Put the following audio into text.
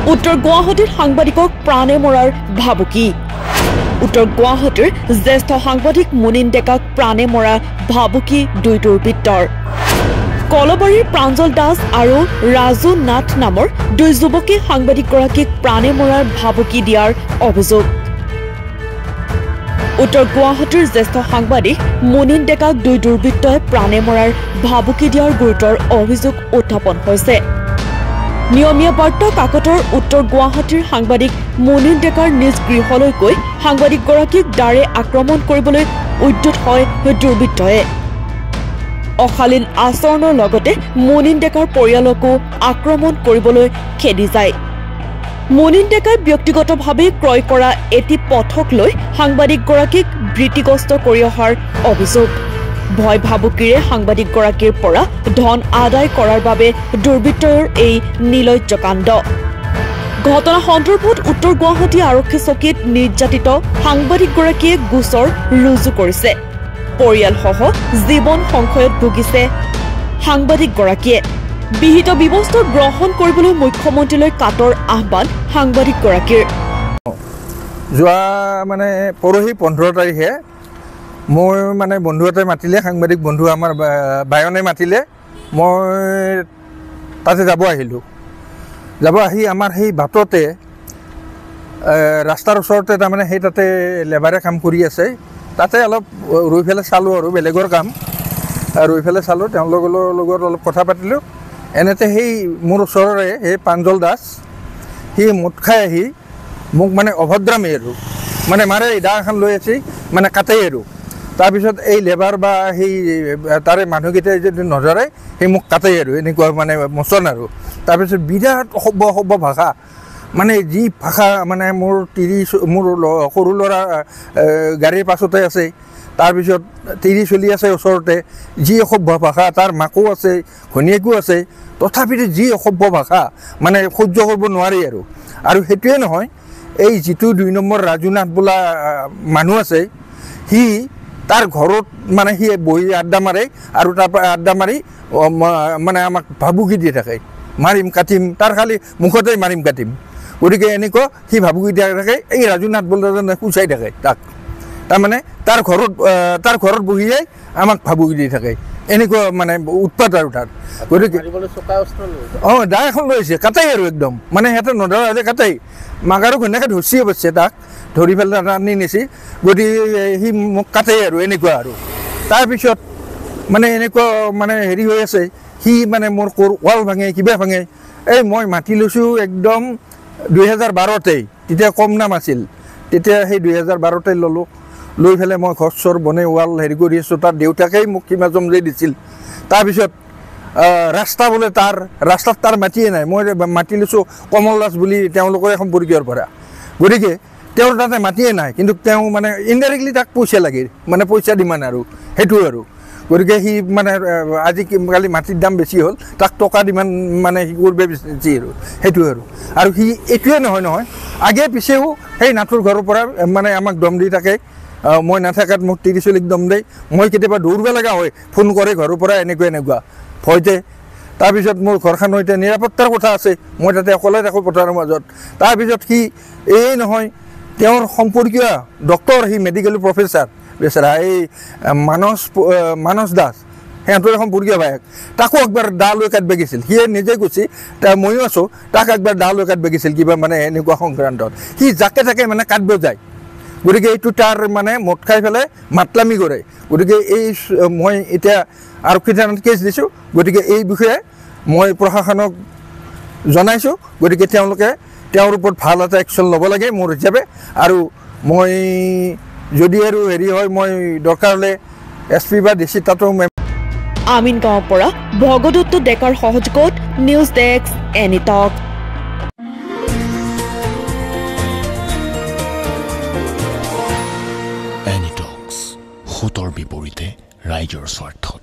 উত্তৰ গুৱাহাটীত সাংবাদিকক প্ৰাণে মৰাৰ ভাবুকি উত্তৰ গুৱাহাটীৰ জ্যেষ্ঠ সাংবাদিক মুনিন ডেকাক প্ৰাণে মৰা ভাবুকি দুই দুৰ্বৃত্তৰ কলবাৰীৰ প্ৰাঞ্জল দাস আৰু ৰাজু নাথ নামৰ দুই যুৱকে সাংবাদিকগৰাকীক প্ৰাণে মৰাৰ ভাবুকি দিয়াৰ অভিযোগ উত্তৰ গুৱাহাটীৰ জ্যেষ্ঠ সাংবাদিক মুনিন ডেকাক দুই দুৰ্বৃত্তই প্ৰাণে মৰাৰ ভাবুকি দিয়াৰ গুৰুতৰ অভিযোগ উত্থাপন হৈছে নিয়মীয়া বাৰ্তা কাকতৰ উত্তৰ গুৱাহাটীৰ সাংবাদিক মুনিন ডেকাৰ নিজ গৃহলৈ গৈ সাংবাদিকগৰাকীক দাৰে আক্ৰমণ কৰিবলৈ উদ্যত হয় দুৰ্বৃত্তয়ে অশালীন আচৰণৰ লগতে মুনিন ডেকাৰ পৰিয়ালকো আক্ৰমণ কৰিবলৈ খেদি যায় মুনিন ডেকাই ব্যক্তিগতভাৱে ক্ৰয় কৰা এটি পথক লৈ সাংবাদিকগৰাকীক বৃত্তিগ্ৰস্ত কৰি অহাৰ অভিযোগ ভয় ভাবুকিৰে সাংবাদিকগৰাকীৰ পৰা ধন আদায় কৰাৰ বাবে দুৰ্বৃত্তৰ এই নিলজ্জ কাণ্ড ঘটনা সন্দৰ্ভত উত্তৰ গুৱাহাটী আৰক্ষী চকীত নিৰ্যাতিত সাংবাদিকগৰাকীয়ে গোচৰ ৰুজু কৰিছে পৰিয়ালসহ জীৱন সংশয়ত ভুগিছে সাংবাদিকগৰাকীয়ে বিহিত ব্যৱস্থা গ্ৰহণ কৰিবলৈ মুখ্যমন্ত্ৰীলৈ কাটৰ আহ্বান সাংবাদিকগৰাকীৰ যোৱা মানে পৰহি 15 তাৰিখে মই মানে বন্ধু এটাই মাতিলে সাংবাদিক বন্ধু আমাৰ বায়নে মাতিলে মই তাতে যাব আহি আমাৰ সেই বাটতে ৰাস্তাৰ ওচৰতে তাৰমানে সেই তাতে লেবাৰে কাম কৰি আছে তাতে অলপ ৰৈ ফেলে চালোঁ আৰু বেলেগৰ কাম ৰৈ ফেলে চালোঁ তেওঁলোকৰ লগত অলপ কথা পাতিলোঁ এনেতে সেই মোৰ ওচৰৰে সেই প্ৰাঞ্জল দাস সি মদ খাই আহি মোক মানে অভদ্ৰামী আৰু মানে মাৰে দা এখন লৈ আছে মানে কাটেই আৰু তাৰপিছত এই লেবাৰ বা সেই তাৰে মানুহকেইটাই যদি নজৰে সেই মোক কাটেই আৰু এনেকুৱা মানে মোচন আৰু তাৰপিছত বিৰাট অসভ্য ভাষা মানে যি ভাষা মানে মোৰ সৰু ল'ৰা গাড়ীৰ পাছতে আছে তাৰপিছত চলি আছে ওচৰতে যি অসভ্য ভাষা তাৰ মাকো আছে ঘনীয়েকো আছে তথাপিতো যি অসভ্য ভাষা মানে সহ্য কৰিব নোৱাৰি আৰু সেইটোৱে নহয় এই যিটো 2 নম্বৰ ৰাজু নাথ বোলা মানুহ আছে সি তাৰ ঘৰত মানে সি বহি আড্ডা মাৰে আৰু তাৰ পৰা আড্ডা মাৰি মানে আমাক ভাবুকি দি থাকে মাৰিম কাটিম তাৰ খালি মুখতে মাৰিম কাটিম গতিকে এনেকুৱা সি ভাবুকি দিয়া থাকে এই ৰাজু নাথ বোলাজনে কুচাই থাকে তাক তাৰমানে তাৰ ঘৰত বহিয়াই আমাক ভাবুকি দি থাকে এনেকুৱা মানে উৎপাত আৰু তাৰ গতিকে দা এখন লৈছে কাটাই আৰু একদম মানে সিহঁতে নধৰা কাটাই মাগাৰো ঘৈণীয়েকে ধৰিছে অৱশ্যে তাক ধৰি পেলাই টানি নিছি গতিকে সি মোক কাটাই আৰু এনেকুৱা আৰু তাৰপিছত মানে এনেকুৱা মানে হেৰি হৈ আছে সি মানে মোৰ ৱাল ভাঙে কিবা ভাঙে এই মই মাতি লৈছোঁ একদম 2012তেই তেতিয়া কম নাম আছিল তেতিয়া সেই 2012তেই ল'লোঁ লৈ পেলাই মই ঘৰ চৰ বনাই ৱাল হেৰি কৰি আছোঁ তাৰ দেউতাকেই মোক কিবা জমজাই দিছিল তাৰপিছত ৰাস্তা বোলে ৰাস্তাত তাৰ মাটিয়ে নাই মই মাতি লৈছোঁ কমল দাস বুলি তেওঁলোকৰ সম্পৰ্কীয়ৰ পৰা গতিকে তেওঁৰ তাতে মাটিয়ে নাই কিন্তু তেওঁ মানে ইনডাইৰেক্টলি তাক পইচা লাগে মানে পইচা ডিমাণ্ড আৰু সেইটো আৰু গতিকে সি মানে আজিকালি মাটিৰ দাম বেছি হ'ল তাক টকা ডিমাণ্ড মানে সি কৰিব বেছি আৰু সেইটো আৰু সি এইটোৱে নহয় আগে পিছেও সেই নাথুৰ ঘৰৰ পৰা মানে আমাক দম দি থাকে মই নাথাকাত মোক 30 চলিক দম দেই মই কেতিয়াবা দৌৰিব লগা হয় ফোন কৰে ঘৰৰ পৰা এনেকুৱা ভয়তে তাৰপিছত মোৰ ঘৰখন এতিয়া নিৰাপত্তাৰ কথা আছে মই তাতে অকলে থাকোঁ পথাৰৰ মাজত তাৰপিছত সি এই নহয় তেওঁৰ সম্পৰ্কীয় ডক্টৰ সি মেডিকেল প্ৰফেচাৰ বেচাৰা এই মানস দাস সিহঁতৰ সম্পৰ্কীয় ভায়েক তাকো একবাৰ দা লৈ কাটব গৈছিল সিয়ে নিজে কৈছে ময়ো আছোঁ তাক একবাৰ দা লৈ কাটব গৈছিল কিবা মানে এনেকুৱা সংক্ৰান্তত সি যাকে তাকে মানে কাটব যায় গতিকে এইটো তাৰ মানে মদ খাই পেলাই মাতলামি কৰে গতিকে এই মই এতিয়া আৰক্ষী থানাত কেছ দিছোঁ গতিকে এই বিষয়ে মই প্ৰশাসনক জনাইছোঁ গতিকে তেওঁলোকে তেওঁৰ ওপৰত ভাল এটা একশ্যন ল'ব লাগে মোৰ হিচাপে আৰু মই যদি আৰু হেৰি হয় মই দৰকাৰ হ'লে SP বা DC তাতো আমিনগাঁৱৰ পৰা ভগদত্ত ডেকাৰ সহযোগত নিউজ ডেস্ক এনিটক এনিটক্স হুতৰ বিপৰীতে ৰাইজৰ স্বাৰ্থত